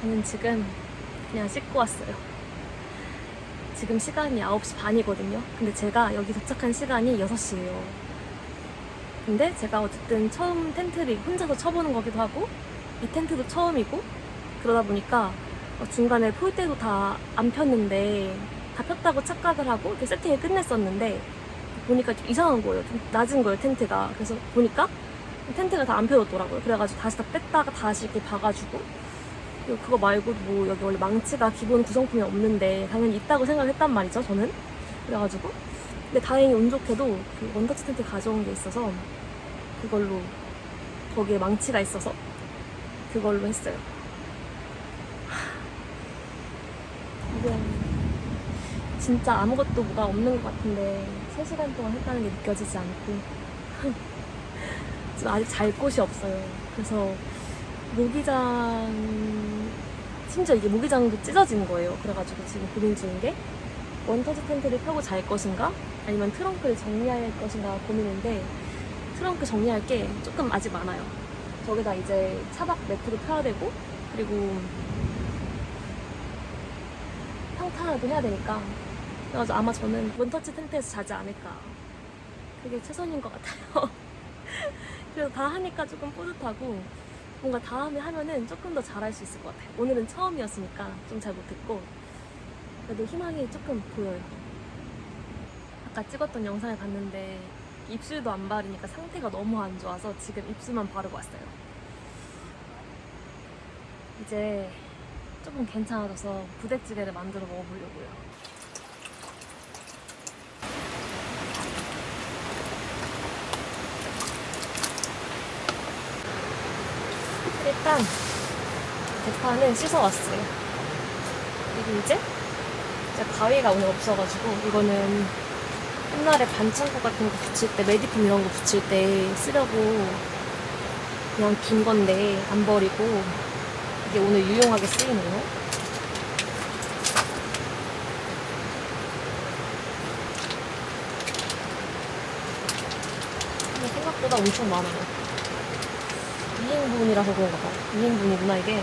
저는 지금 그냥 씻고 왔어요. 지금 시간이 9시 반이거든요. 근데 제가 여기 도착한 시간이 6시예요. 근데 제가 어쨌든 처음 텐트를 혼자서 쳐보는 거기도 하고 이 텐트도 처음이고 그러다 보니까 중간에 폴대도 다 안 폈는데 다 폈다고 착각을 하고 이렇게 세팅을 끝냈었는데 보니까 좀 이상한 거예요. 좀 낮은 거예요, 텐트가. 그래서 보니까 텐트가 다 안 펴졌더라고요. 그래가지고 다시 다 뺐다가 다시 이렇게 봐가지고 그거 말고 뭐 여기 원래 망치가 기본 구성품이 없는데 당연히 있다고 생각했단 말이죠, 저는. 그래가지고 근데 다행히 운 좋게도 그 원터치 텐트 가져온 게 있어서 그걸로 거기에 망치가 있어서 그걸로 했어요. 이게 진짜 아무것도 뭐가 없는 것 같은데 3시간 동안 했다는 게 느껴지지 않고 지금 아직 잘 곳이 없어요. 그래서 모기장, 심지어 이게 모기장도 찢어진 거예요. 그래가지고 지금 고민 중인 게 원터치 텐트를 펴고 잘 것인가 아니면 트렁크를 정리할 것인가 고민인데 트렁크 정리할 게 조금 아직 많아요. 저기다 이제 차박 매트도 펴야 되고 그리고 평탄화도 해야 되니까 그래가지고 아마 저는 원터치 텐트에서 자지 않을까. 그게 최선인 것 같아요. 그래서 다 하니까 조금 뿌듯하고 뭔가 다음에 하면은 조금 더 잘할 수 있을 것 같아요. 오늘은 처음이었으니까 좀 잘 못했고 그래도 희망이 조금 보여요. 아까 찍었던 영상을 봤는데 입술도 안 바르니까 상태가 너무 안 좋아서 지금 입술만 바르고 왔어요. 이제 조금 괜찮아져서 부대찌개를 만들어 먹어보려고요. 일단 대파는 씻어왔어요. 그리고 이제 가위가 오늘 없어가지고 이거는 옛날에 반창고 같은 거 붙일 때 매디품 이런 거 붙일 때 쓰려고 그냥 둔 건데 안 버리고 이게 오늘 유용하게 쓰이네요. 근데 생각보다 엄청 많아요. 2인분이라서 그런가 봐. 2인분이구나 이게.